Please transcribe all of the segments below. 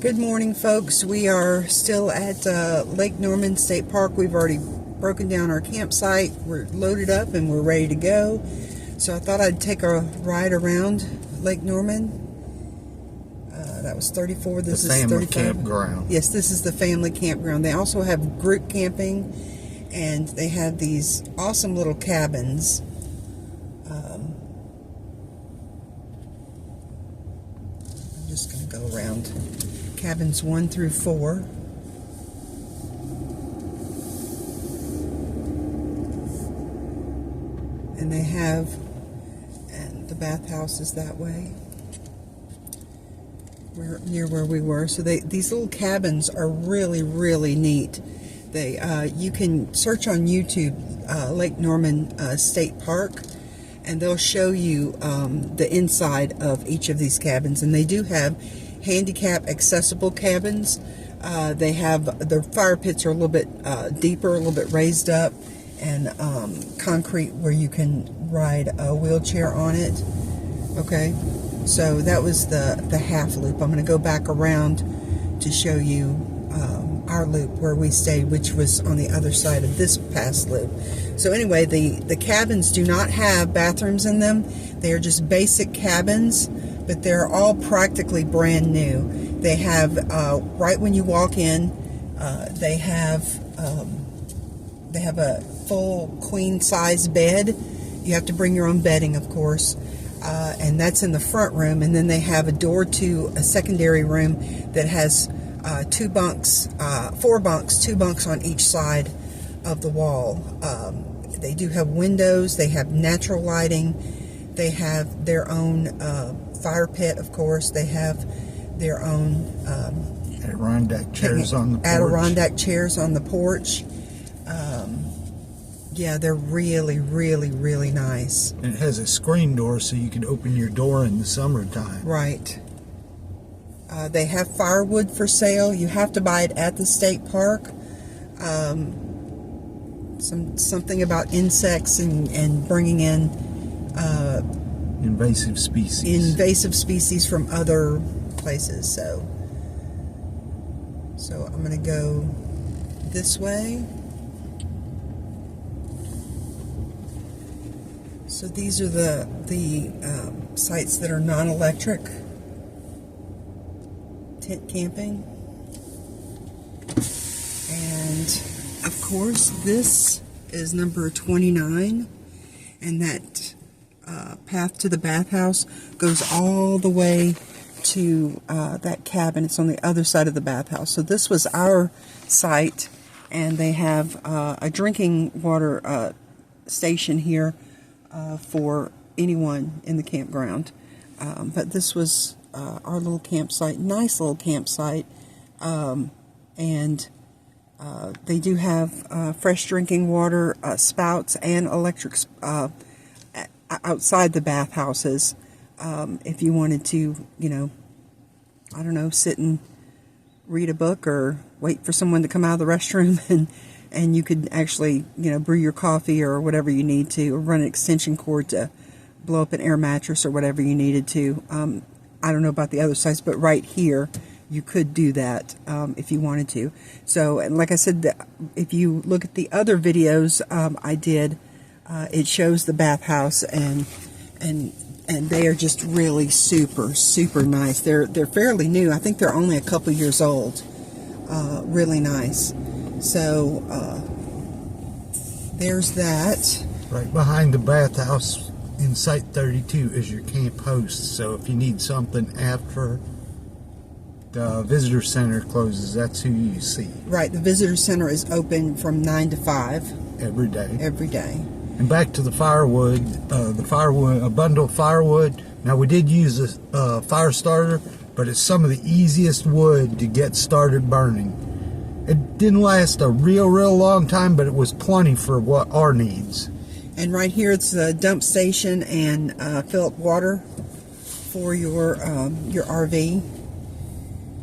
Good morning, folks. We are still at Lake Norman State Park. We've already broken down our campsite. We're loaded up and we're ready to go. So I thought I'd take a ride around Lake Norman. That was 34. This is 35. The family campground. Yes, this is the family campground. They also have group camping, and they have these awesome little cabins. I'm just going to go around cabins 1 through 4. And they have, and the bathhouse is that way. We're near where we were. So these little cabins are really, really neat. You can search on YouTube Lake Norman State Park, and they'll show you the inside of each of these cabins. And they do have handicap accessible cabins. They have, the fire pits are a little bit deeper, a little bit raised up, and concrete where you can ride a wheelchair on it. Okay, so that was the half loop. I'm going to go back around to show you our loop where we stayed, which was on the other side of this past loop. So anyway, the cabins do not have bathrooms in them. They are just basic cabins, but they're all practically brand new. They have, right when you walk in, they have a full queen size bed. You have to bring your own bedding, of course, and that's in the front room. And then they have a door to a secondary room that has 4 bunks, 2 bunks on each side of the wall. They do have windows. They have natural lighting. They have their own fire pit, of course. They have their own Adirondack chairs on the porch. Adirondack chairs on the porch. Yeah, they're really, really, really nice. And it has a screen door so you can open your door in the summertime. Right. They have firewood for sale. You have to buy it at the state park. Something about insects and bringing in invasive species from other places. So I'm going to go this way. So these are the sites that are non-electric tent camping. And of course, this is number 29, and that path to the bathhouse goes all the way to that cabin. It's on the other side of the bathhouse. So this was our site, and they have a drinking water station here for anyone in the campground. But this was our little campsite, nice little campsite, and they do have fresh drinking water spouts and electric outside the bathhouses. If you wanted to, I don't know, sit and read a book or wait for someone to come out of the restroom, and you could actually, brew your coffee or whatever you need to, or run an extension cord to blow up an air mattress or whatever you needed to. I don't know about the other sites, but right here, you could do that if you wanted to. So, and like I said, if you look at the other videos I did, it shows the bathhouse, and they are just really super, super nice. They're fairly new. I think they're only a couple years old. Really nice. So there's that. Right behind the bathhouse in Site 32 is your camp host. So if you need something after the visitor center closes, that's who you see. Right, the visitor center is open from 9 to 5. Every day. Every day. And back to the firewood, a bundle of firewood. Now we did use a fire starter, but it's some of the easiest wood to get started burning. It didn't last a real long time, but it was plenty for what our needs. And right here, it's the dump station and fill up water for your RV.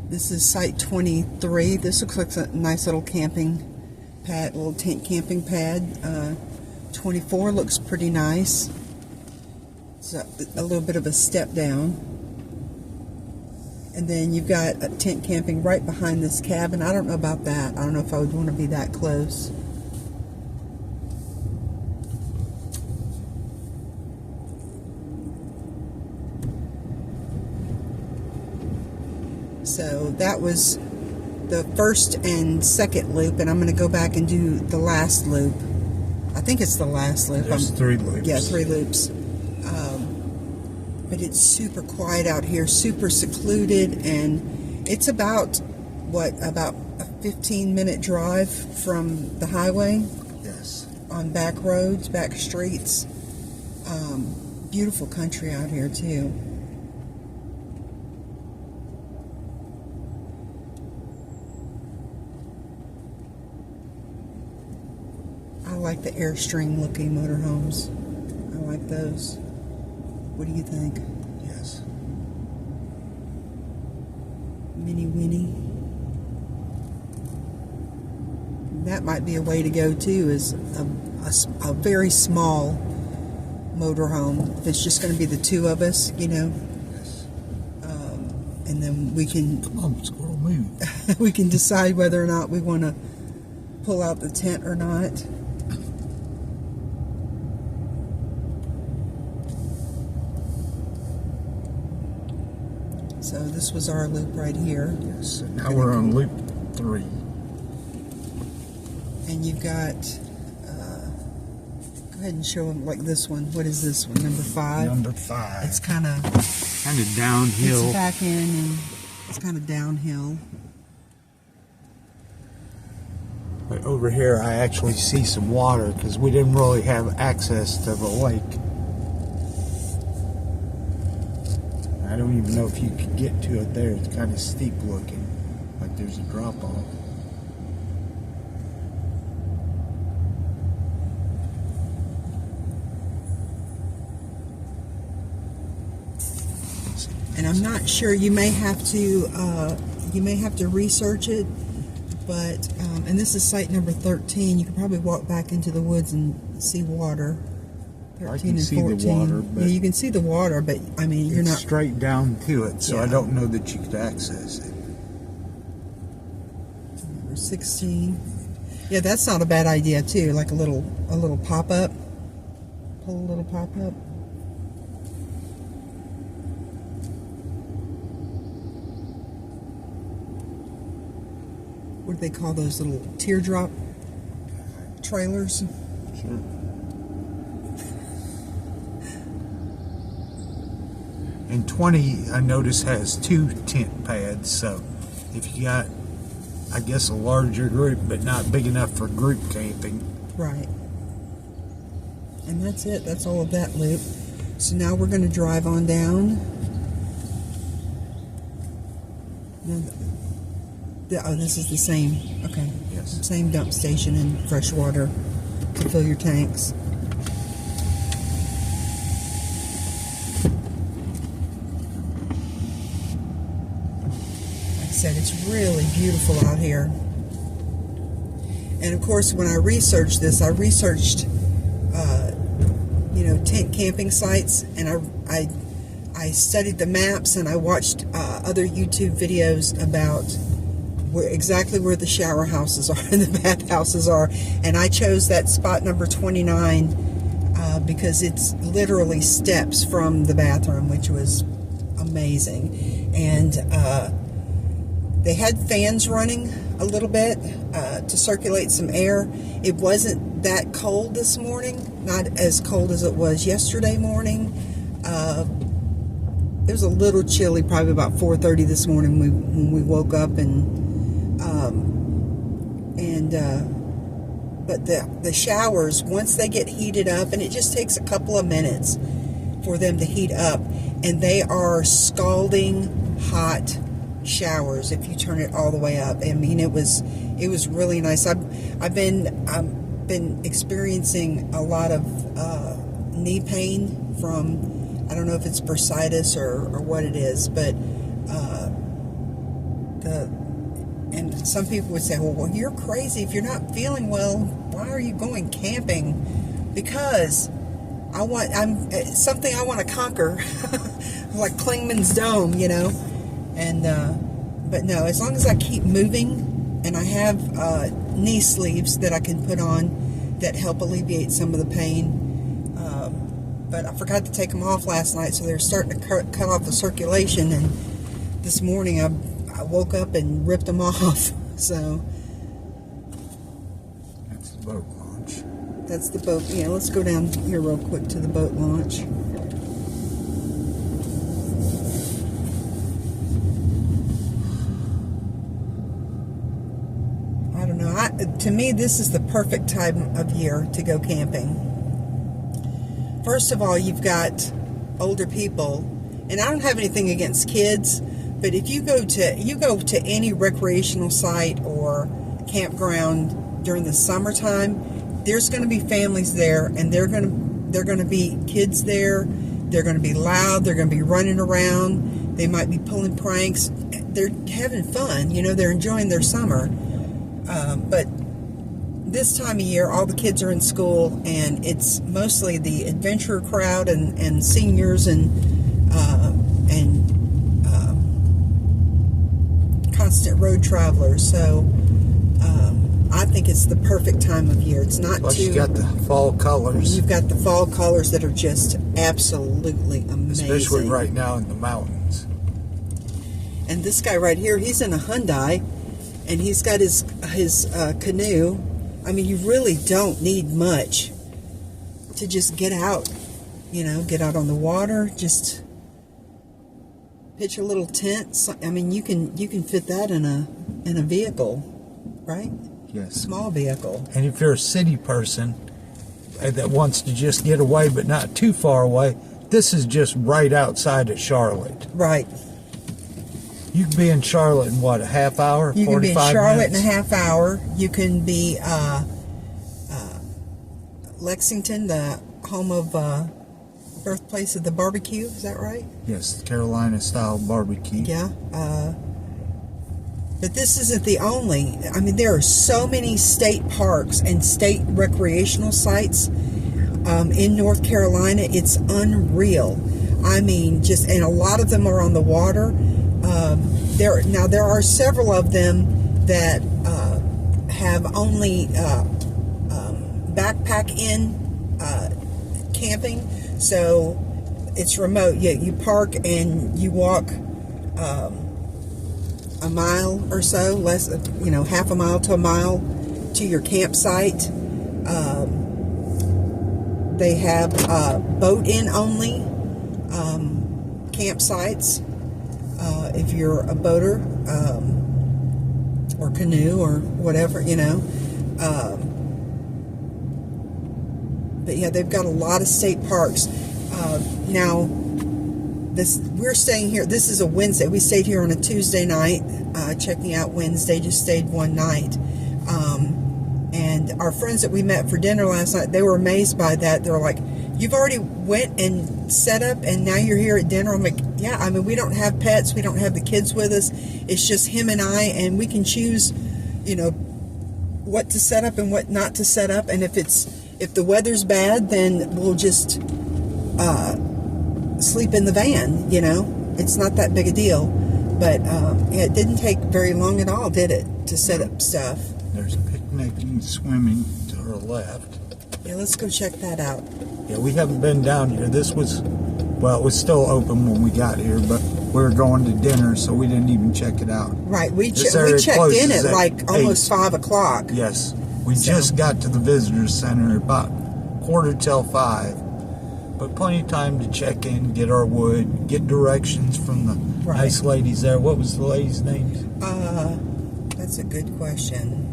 This is Site 23. This looks like a nice little camping pad, little tent camping pad. 24 looks pretty nice. It's a little bit of a step down. And then you've got a tent camping right behind this cabin. I don't know about that. I don't know if I would want to be that close. So that was the first and second loop, and I'm going to go back and do the last loop. I think it's the last loop. There's 3 loops. Yeah, 3 loops. But it's super quiet out here, super secluded, and it's about a 15-minute drive from the highway. Yes. On back roads, back streets. Beautiful country out here too. I like the Airstream looking motorhomes. I like those. What do you think? Yes. Mini Winnie. That might be a way to go too, is a very small motorhome. If it's just going to be the 2 of us, you know. Yes. And then we can... Come on, squirrel, move. we can decide whether or not we want to pull out the tent or not. So this was our loop right here. Yes. And now we're on loop 3. And you've got, go ahead and show them like this one. What is this one? Number 5? Number 5. It's kind of downhill. It's back in and it's kind of downhill. But over here I actually see some water because we didn't really have access to the lake. I don't even know if you could get to it there. It's kind of steep looking, like there's a drop off. And I'm not sure. You may have to research it, but and this is site number 13. You could probably walk back into the woods and see water. 13 I can and see 14. the water, but yeah, you can see the water, but I mean, you're it's not straight down to it, so Yeah. I don't know that you could access it. Number 16. Yeah, that's not a bad idea too. Like a little pop up. Pull a little pop up. What do they call those little teardrop trailers? Sure. And 20, I notice, has 2 tent pads, so if you got, I guess, a larger group, but not big enough for group camping. Right. And that's it. That's all of that loop. So now we're going to drive on down. Oh, this is the same. Okay. Yes. Same dump station and fresh water to fill your tanks. Like I said, it's really beautiful out here. And of course, when I researched this, I researched, tent camping sites, and I studied the maps, and I watched other YouTube videos about exactly where the shower houses are and the bath houses are, and I chose that spot number 29 because it's literally steps from the bathroom, which was amazing. And they had fans running a little bit to circulate some air. It wasn't that cold this morning, not as cold as it was yesterday morning. It was a little chilly, probably about 4:30 this morning when we woke up, but the showers, once they get heated up, and it just takes a couple of minutes for them to heat up, and they are scalding hot showers if you turn it all the way up. I mean, it was really nice. I've been experiencing a lot of knee pain from, I don't know if it's bursitis or what it is, but and some people would say, well, you're crazy. If you're not feeling well, why are you going camping? Because I'm something I want to conquer, like Klingman's Dome, And but no, as long as I keep moving, and I have knee sleeves that I can put on that help alleviate some of the pain. But I forgot to take them off last night, so they're starting to cut off the circulation. And this morning I woke up and ripped them off. So that's the boat launch. That's the boat. Yeah, let's go down here real quick to the boat launch. I don't know. To me, this is the perfect time of year to go camping. First of all, you've got older people, and I don't have anything against kids, but if you go to any recreational site or campground during the summertime, there's going to be families there, and they're going to be kids there. They're going to be loud. They're going to be running around. They might be pulling pranks. They're having fun. You know, they're enjoying their summer. But this time of year, all the kids are in school, and it's mostly the adventure crowd and seniors and constant road travelers. So I think it's the perfect time of year. It's not Plus too. You got the fall colors. You've got the fall colors that are just absolutely amazing. Especially right now in the mountains. And this guy right here, he's in a Hyundai, and he's got his canoe. I mean, you really don't need much to just get out. You know, get out on the water. Just pitch a little tent. I mean, you can fit that in a vehicle, right? Yes. Small vehicle. And if you're a city person that wants to just get away but not too far away, this is just right outside of Charlotte. Right. You can be in Charlotte in what, a half hour? You can be in 45 Charlotte minutes? in a half hour. You can be Lexington, the home of birthplace of the barbecue. Is that right? Yes, Carolina style barbecue. Yeah. But this isn't the only. I mean, there are so many state parks and state recreational sites in North Carolina. It's unreal. I mean, and a lot of them are on the water. There are several of them that have only backpack in camping, so it's remote. You park and you walk a mile or so, less, half a mile to a mile to your campsite. They have boat in only campsites. If you're a boater or canoe or whatever, but yeah, they've got a lot of state parks. Now, we're staying here. This is a Wednesday. We stayed here on a Tuesday night, checking out Wednesday. Just stayed one night. And our friends that we met for dinner last night, they were amazed by that. They were like, "You've already went and set up, and now you're here at dinner." I'm like, "Yeah, I mean, we don't have pets. We don't have the kids with us. It's just him and I, and we can choose, what to set up and what not to set up. And if the weather's bad, then we'll just sleep in the van. It's not that big a deal." But it didn't take very long at all, did it, to set up stuff? There's picnicking, swimming to her left. Yeah, let's go check that out. Yeah, we haven't been down here. It was still open when we got here, but we were going to dinner, so we didn't even check it out. Right, we checked in at almost 5 o'clock. Yes, we just got to the visitor center about 4:45, but plenty of time to check in, get our wood, get directions from the nice ladies there. What was the lady's name? That's a good question.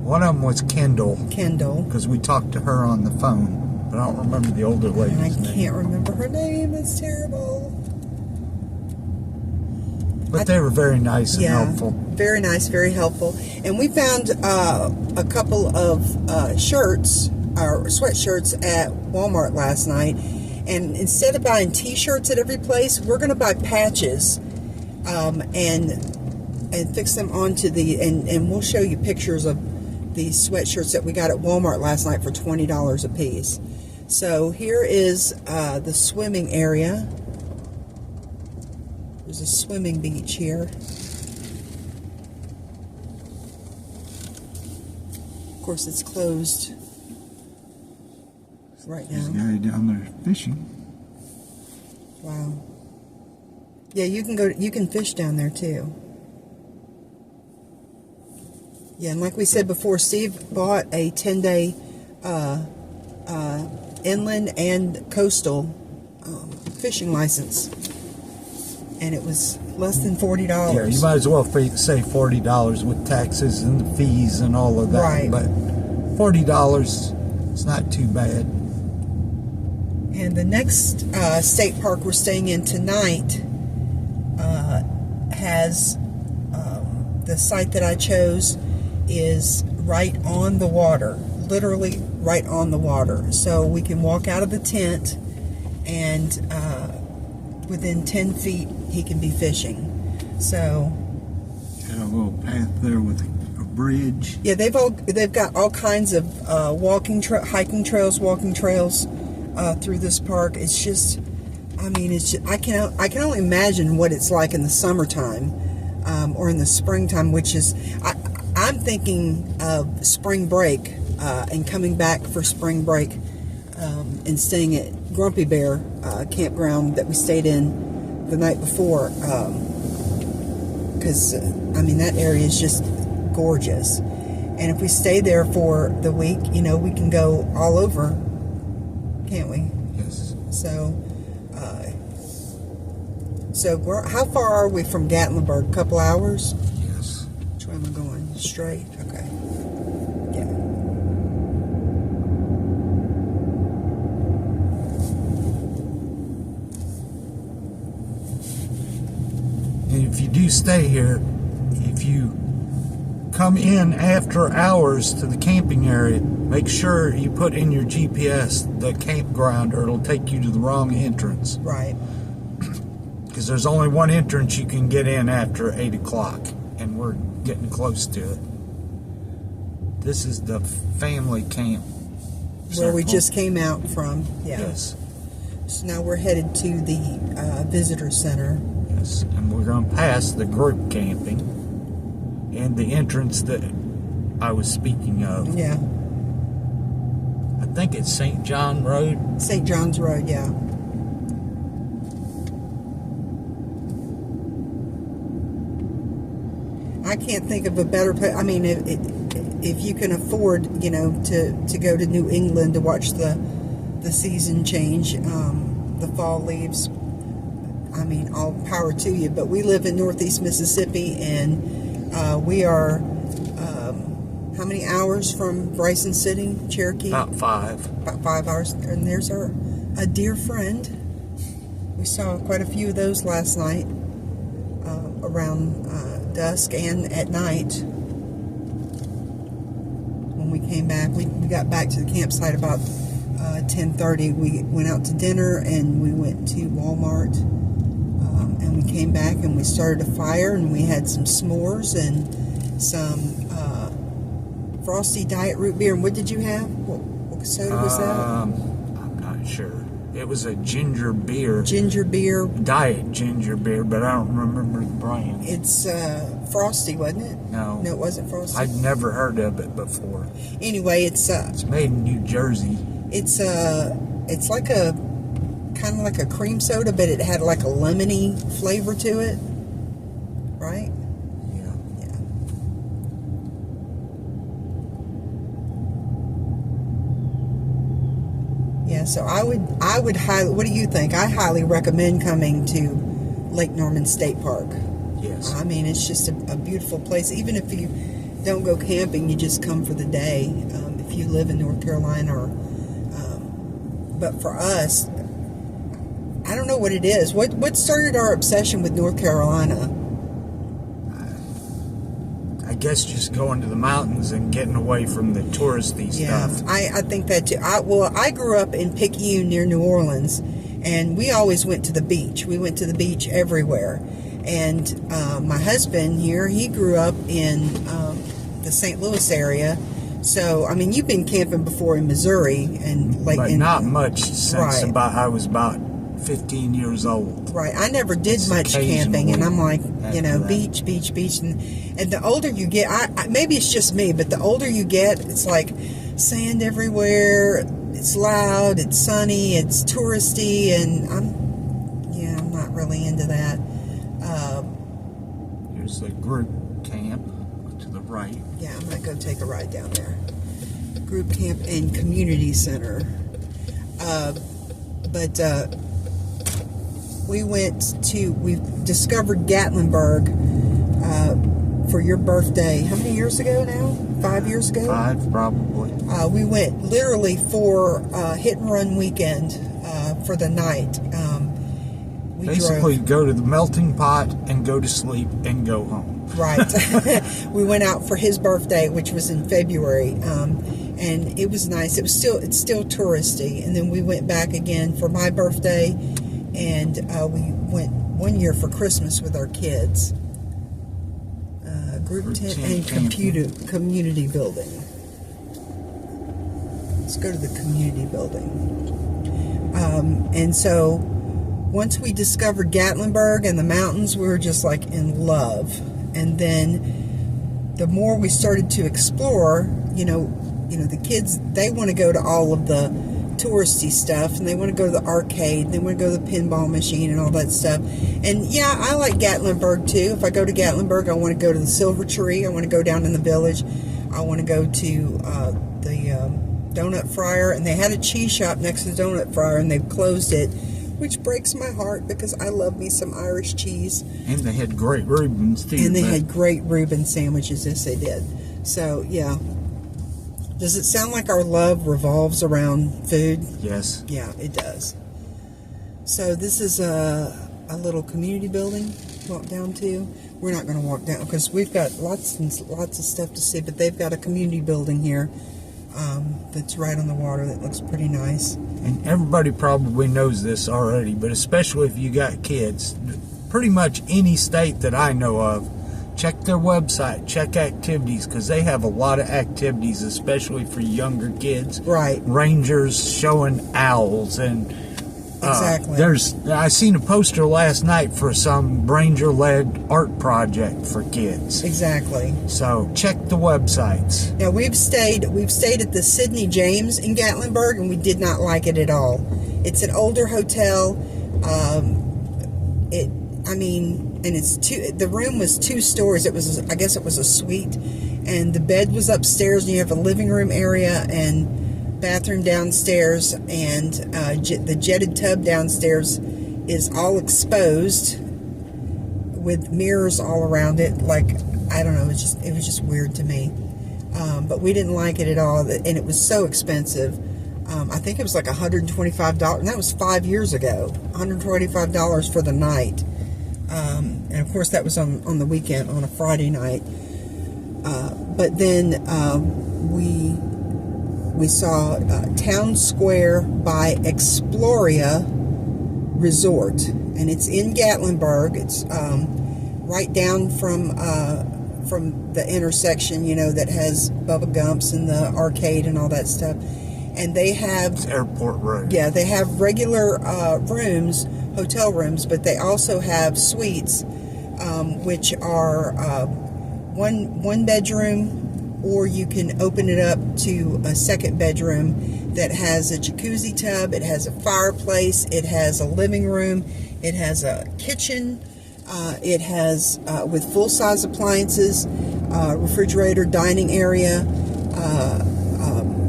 One of them was Kendall. Kendall. Because we talked to her on the phone, but I don't remember the older lady's name. I can't remember her name. That's terrible. But they were very nice and helpful. Very nice, very helpful. And we found a couple of shirts, or sweatshirts, at Walmart last night. And instead of buying T-shirts at every place, we're going to buy patches and fix them onto and we'll show you pictures of these sweatshirts that we got at Walmart last night for $20 a piece. So here is the swimming area. There's a swimming beach here. Of course, it's closed right There's a now. guy down there fishing. Wow. Yeah, you can go. You can fish down there too. Yeah, and like we said before, Steve bought a 10-day inland and coastal fishing license, and it was less than $40. Yeah, you might as well say $40 with taxes and the fees and all of that. Right. But $40, it's not too bad. And the next state park we're staying in tonight has the site that I chose is right on the water, literally right on the water. So we can walk out of the tent and within 10 feet he can be fishing. So Got a little path there with a bridge. yeah, they've got all kinds of hiking trails, walking trails through this park. It's just, I mean, it's just, I can only imagine what it's like in the summertime or in the springtime, which is I'm thinking of spring break and coming back for spring break and staying at Grumpy Bear Campground that we stayed in the night before, because I mean that area is just gorgeous. And if we stay there for the week, you know, we can go all over, can't we? Yes. So, how far are we from Gatlinburg? A couple hours? Yes. Which way am I going? Straight? Okay. Yeah. And if you do stay here, if you come in after hours to the camping area, make sure you put in your GPS the campground or it'll take you to the wrong entrance. Right. Because there's only one entrance you can get in after 8 o'clock, and we're getting close to it. This is the family camp. Where we circle. just came out from. Yeah. Yes. So now we're headed to the visitor center. Yes. And we're going to pass the group camping and the entrance that I was speaking of. Yeah. I think it's St. John Road. St. John's Road, yeah. I can't think of a better place. I mean, if you can afford, you know, to go to New England to watch the season change, the fall leaves, I mean, all power to you. But we live in Northeast Mississippi, and we are how many hours from Bryson City, Cherokee? About 5. About 5 hours. And there's a dear friend. We saw quite a few of those last night around dusk and at night. When we came back, we got back to the campsite about 10:30. We went out to dinner and we went to Walmart, and we came back and we started a fire and we had some s'mores and some frosty diet root beer. And what did you have? What soda was that? I'm not sure. It was a ginger beer. Ginger beer. Diet ginger beer, but I don't remember the brand. It's frosty, wasn't it? No. No, it wasn't frosty. I'd never heard of it before. Anyway, it's made in New Jersey. It's like a kind of like a cream soda, but it had like a lemony flavor to it, right? Yeah. Yeah. Yeah. So I would highly. What do you think? I highly recommend coming to Lake Norman State Park. Yes. I mean, it's just a beautiful place. Even if you don't go camping, you just come for the day. If you live in North Carolina, or but for us, I don't know what it is. What started our obsession with North Carolina? I guess just going to the mountains and getting away from the touristy stuff. I think that too. I grew up in Picayune near New Orleans, and we always went to the beach. We went to the beach everywhere. And my husband here, he grew up in the St. Louis area. So, I mean, you've been camping before in Missouri and But not much since right. I was about 15 years old. Right. I never did It's much camping, and I'm like, you know, after that. beach, beach, beach. And the older you get, maybe it's just me, but the older you get, it's like sand everywhere. It's loud, it's sunny, it's touristy, and I'm not really into that. Here's the group camp to the right. Yeah, I'm going to go take a ride down there. Group camp and community center. But we discovered Gatlinburg for your birthday. How many years ago now? 5 years ago? 5, probably. We went literally for hit and run weekend for the night. We Basically, drove. go to the melting pot and go to sleep and go home. Right. We went out for his birthday, which was in February, and it was nice. It's still touristy. And then we went back again for my birthday, and we went one year for Christmas with our kids. Group tent and community building. Let's go to the community building. And so once we discovered Gatlinburg and the mountains, we were just like in love. And then the more we started to explore, you know, the kids, they want to go to all of the touristy stuff, and they want to go to the arcade, and they want to go to the pinball machine and all that stuff. And yeah, I like Gatlinburg too. If I go to Gatlinburg, I want to go to the Silver Tree. I want to go down in the village. I want to go to the Donut Fryer, and they had a cheese shop next to the Donut Fryer, and they've closed it, which breaks my heart because I love me some Irish cheese. And they had great Reubens too. And they had great Reuben sandwiches. Yes, they did. So yeah. Does it sound like our love revolves around food? Yes. Yeah, it does. So this is a little community building to walk down to. We're not going to walk down because we've got lots and lots of stuff to see, but they've got a community building here that's right on the water that looks pretty nice. And everybody probably knows this already, but especially if you got kids, pretty much any state that I know of, check their website, check activities, because they have a lot of activities, especially for younger kids. Right. Rangers showing owls, and exactly. I seen a poster last night for some ranger-led art project for kids. Exactly. So check the websites. Now we've stayed at the Sidney James in Gatlinburg, and we did not like it at all. It's an older hotel. And the room was 2 stories. I guess it was a suite, and the bed was upstairs, and you have a living room area and bathroom downstairs, and the jetted tub downstairs is all exposed with mirrors all around it. Like, I don't know, it was just weird to me. But we didn't like it at all, and it was so expensive. I think it was like $125, and that was 5 years ago. $125 for the night. And of course that was on the weekend, on a Friday night. But then we saw Town Square by Exploria Resort, and it's in Gatlinburg. It's right down from the intersection, that has Bubba Gump's and the arcade and all that stuff. And they have... It's Airport Road. Yeah, they have regular rooms, hotel rooms, but they also have suites, which are one bedroom, or you can open it up to a second bedroom that has a jacuzzi tub, it has a fireplace, it has a living room, it has a kitchen, it has, with full-size appliances, refrigerator, dining area,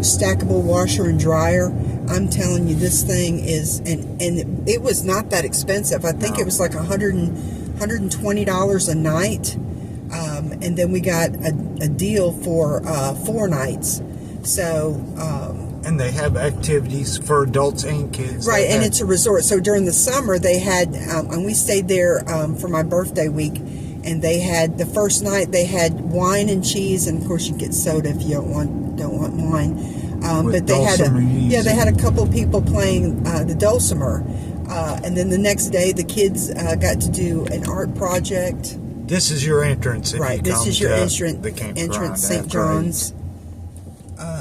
stackable washer and dryer. I'm telling you, this thing is, and it was not that expensive. I think it was like $120 a night, and then we got a deal for 4 nights. So and they have activities for adults and kids. Right, and it's a resort. So during the summer they had, and we stayed there for my birthday week, and they had, the first night they had wine and cheese, and of course you get soda if you don't want wine. But they had a couple of people playing the dulcimer, and then the next day the kids got to do an art project. This is your entrance. Right, this is your entrance, St. John's.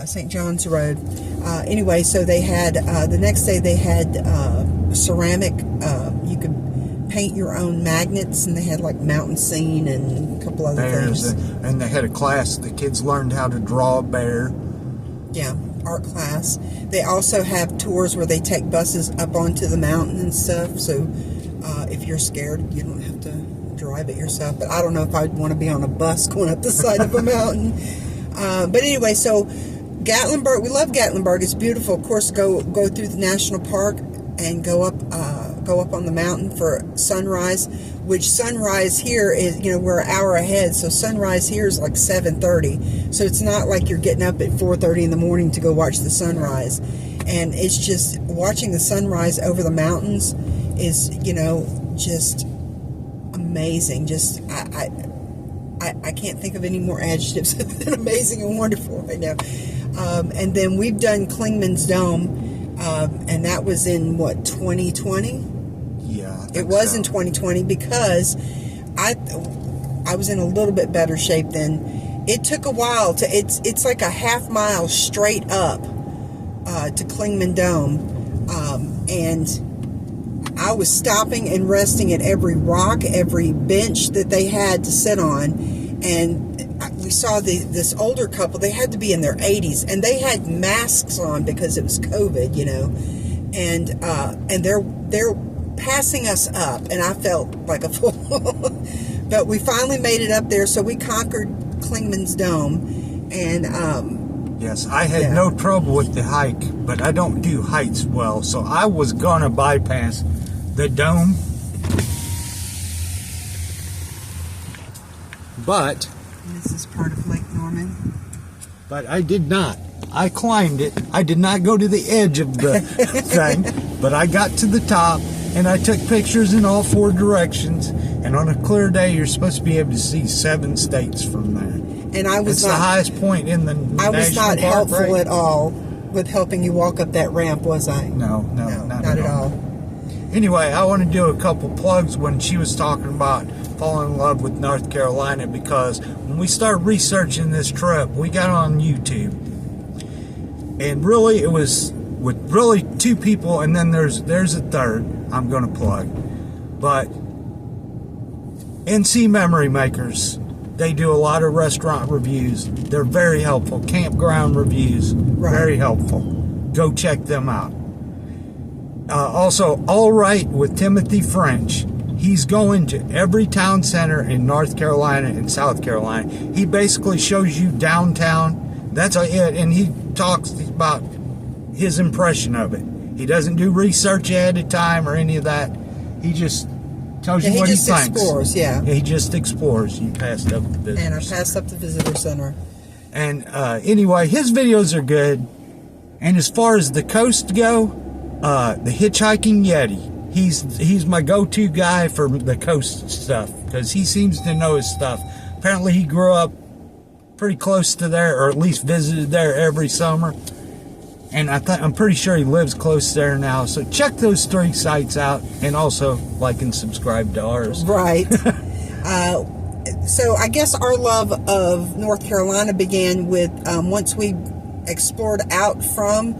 St. John's Road. Anyway, so they had, the next day they had ceramic, you could paint your own magnets, and they had like mountain scene and a couple other things. And they had a class, the kids learned how to draw a bear. Yeah, art class. They also have tours where they take buses up onto the mountain and stuff, so if you're scared, you don't have to drive it yourself. But I don't know if I'd want to be on a bus going up the side of a mountain. But anyway, so Gatlinburg, we love Gatlinburg. It's beautiful. Of course, go through the national park and go up on the mountain for sunrise, which sunrise here is, we're an hour ahead, so sunrise here is like 7:30. So it's not like you're getting up at 4:30 in the morning to go watch the sunrise. And it's just watching the sunrise over the mountains is, just amazing. Just I can't think of any more adjectives than amazing and wonderful right now. And then we've done Clingman's Dome, and that was in 2020. Yeah, it was in 2020 because I was in a little bit better shape then. It took a while to. It's like a half mile straight up to Clingman Dome, and I was stopping and resting at every rock, every bench that they had to sit on. And we saw this older couple. They had to be in their 80s, and they had masks on because it was COVID, and they're passing us up, and I felt like a fool. But we finally made it up there, so we conquered Clingman's Dome, and yes, I had no trouble with the hike, but I don't do heights well, so I was gonna bypass the dome, but this is part of Lake Norman. But I did not. I climbed it. I did not go to the edge of the thing, but I got to the top, and I took pictures in all 4 directions. And on a clear day, you're supposed to be able to see 7 states from there. And I was it's the highest point in the I was national not park, helpful right? at all with helping you walk up that ramp, was I? No, not at all. Anyway, I want to do a couple plugs when she was talking about falling in love with North Carolina, because when we started researching this trip, we got on YouTube. And really, it was with really 2 people, and then there's a third I'm going to plug. But NC Memory Makers, they do a lot of restaurant reviews. They're very helpful. Campground reviews, very helpful. Go check them out. Also, All Right with Timothy French. He's going to every town center in North Carolina and South Carolina. He basically shows you downtown. That's it, and he talks about his impression of it. He doesn't do research ahead of time or any of that. He just tells you what he thinks. He just explores, He just explores. You passed up the visitor And I passed up the visitor center. And anyway, his videos are good. And as far as the coast go, the Hitchhiking Yeti. He's my go-to guy for the coast stuff, because he seems to know his stuff. Apparently he grew up pretty close to there, or at least visited there every summer. And I'm pretty sure he lives close there now. So check those 3 sites out, and also like and subscribe to ours. Right. So I guess our love of North Carolina began with once we explored out from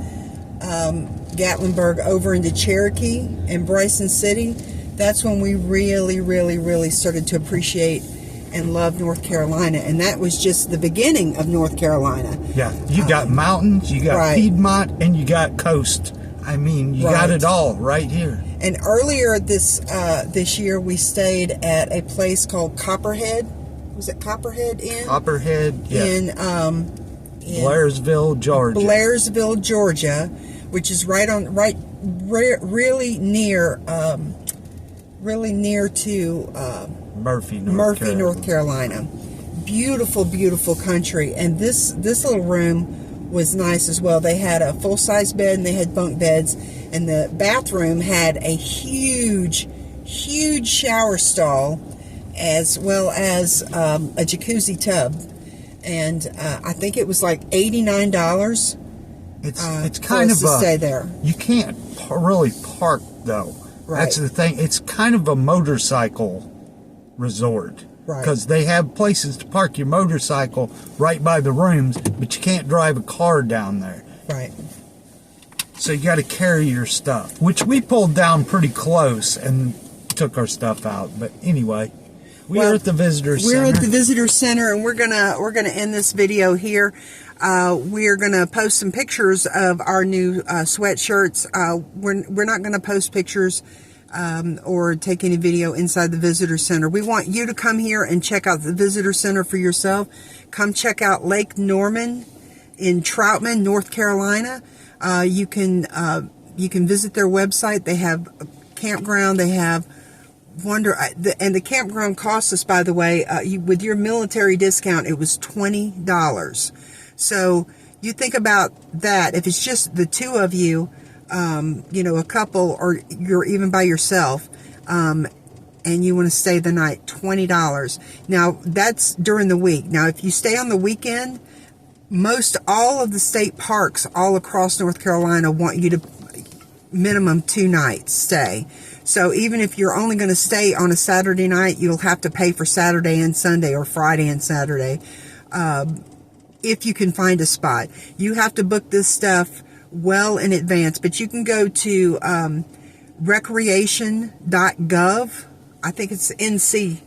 Gatlinburg over into Cherokee and Bryson City. That's when we really, really, really started to appreciate and love North Carolina, and that was just the beginning of North Carolina. Yeah, you got mountains, you got Piedmont, and you got coast. I mean, you got it all right here. And earlier this year, we stayed at a place called Copperhead. Was it Copperhead Inn? Copperhead, yeah. In Blairsville, Georgia. Blairsville, Georgia, which is really near to Murphy, North Carolina. Beautiful, beautiful country. And this little room was nice as well. They had a full-size bed, and they had bunk beds, and the bathroom had a huge shower stall, as well as a jacuzzi tub. And I think it was like $89. It's kind of to stay there. You can't really park though. Right. That's the thing. It's kind of a motorcycle resort. Right. Because they have places to park your motorcycle right by the rooms, but you can't drive a car down there. Right. So you got to carry your stuff, which we pulled down pretty close and took our stuff out. But anyway, we're at the visitor center. We're at the visitor center, and we're gonna end this video here. We're gonna post some pictures of our new sweatshirts. We're not gonna post pictures or take any video inside the visitor center. We want you to come here and check out the visitor center for yourself. Come check out Lake Norman in Troutman, North Carolina. You can visit their website. They have a campground. They have and the campground cost us, by the way, with your military discount, it was $20. So you think about that. If it's just the two of you, a couple, or you're even by yourself, and you want to stay the night, $20. Now, that's during the week. Now, if you stay on the weekend, all of the state parks all across North Carolina want you to minimum 2 nights stay. So even if you're only going to stay on a Saturday night, you'll have to pay for Saturday and Sunday, or Friday and Saturday, if you can find a spot. You have to book this stuff well in advance, but you can go to recreation.gov. I think it's NC.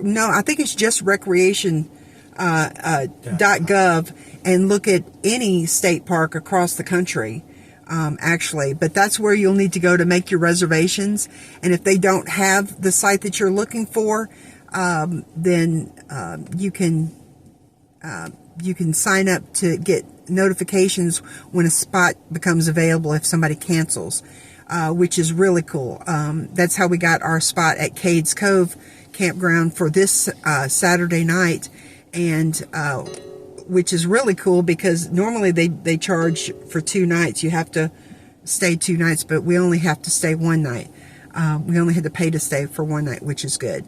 No, I think it's just recreation.gov, and look at any state park across the country. Actually, but that's where you'll need to go to make your reservations. And if they don't have the site that you're looking for, then you can sign up to get notifications when a spot becomes available if somebody cancels, which is really cool. That's how we got our spot at Cades Cove Campground for this Saturday night, and which is really cool, because normally they charge for 2 nights. You have to stay 2 nights, but we only have to stay 1 night. We only had to pay to stay for 1 night, which is good.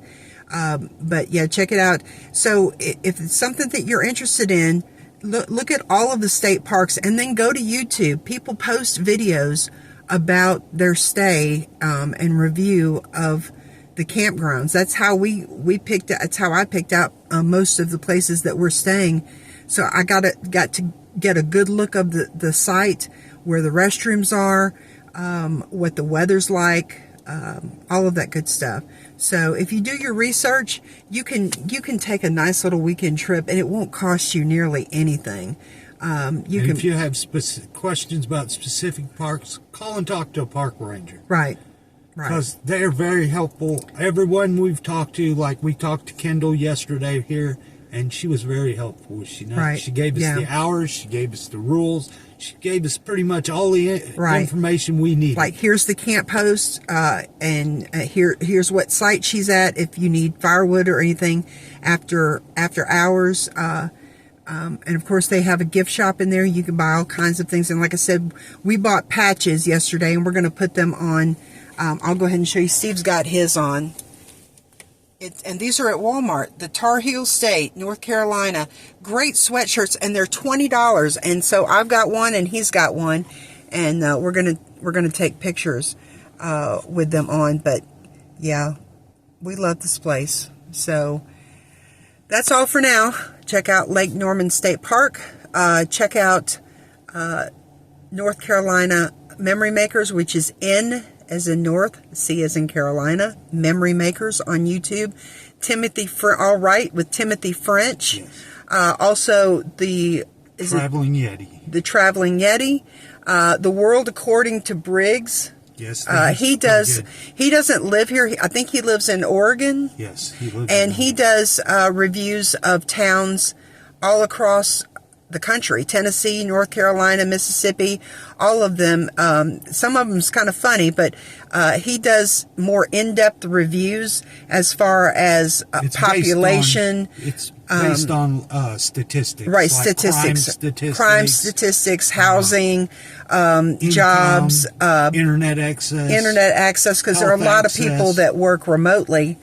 But yeah, check it out. So if it's something that you're interested in, look at all of the state parks, and then go to YouTube. People post videos about their stay and review of the campgrounds. That's how we picked. That's how I picked out most of the places that we're staying. So I got to get a good look of the site, where the restrooms are, what the weather's like, all of that good stuff. So if you do your research, you can take a nice little weekend trip, and it won't cost you nearly anything. If you have questions about specific parks, call and talk to a park ranger. Right. Because they're very helpful. Everyone we've talked to, like we talked to Kendall yesterday here, and she was very helpful. She gave us the hours, she gave us the rules, she gave us pretty much all the information we needed. Like, here's the camp host, and here's what site she's at if you need firewood or anything after hours. And of course, they have a gift shop in there. You can buy all kinds of things. And like I said, we bought patches yesterday, and we're going to put them on. I'll go ahead and show you. Steve's got his on. And these are at Walmart. The Tar Heel State, North Carolina. Great sweatshirts, and they're $20. And so I've got one, and he's got one, and we're gonna take pictures with them on. But yeah, we love this place. So that's all for now. Check out Lake Norman State Park. Check out North Carolina Memory Makers, which is N as in North, C as in Carolina, Memory Makers on YouTube. All Right with Timothy French. Yes. Also the Traveling Yeti. The Traveling Yeti. The World According to Briggs. Yes. He doesn't live here. I think he lives in Oregon. Yes, he lives. And he does reviews of towns all across the country: Tennessee, North Carolina, Mississippi, all of them. Some of them's kind of funny, but he does more in-depth reviews as far as population. It's based on statistics, right? Like Crime statistics, housing, income, jobs, internet access. Because there are a lot of people that work remotely.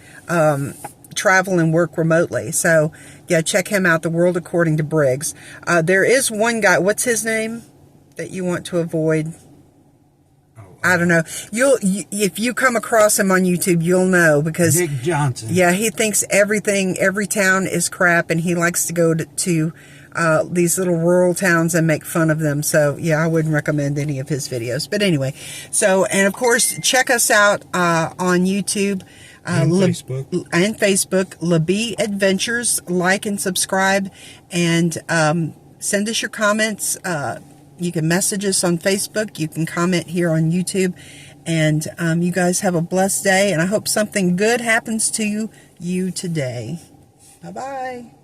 Travel and work remotely. So yeah, check him out, The World According to Briggs. There is one guy, what's his name, that you want to avoid? Oh, I don't know. If you come across him on YouTube, you'll know, because Dick Johnson. Yeah, he thinks every town is crap, and he likes to go to these little rural towns and make fun of them. So yeah, I wouldn't recommend any of his videos. But anyway, and of course, check us out on YouTube. And Facebook, LaBee Adventures. Like and subscribe, and send us your comments. You can message us on Facebook. You can comment here on YouTube. And you guys have a blessed day, and I hope something good happens to you today. Bye-bye.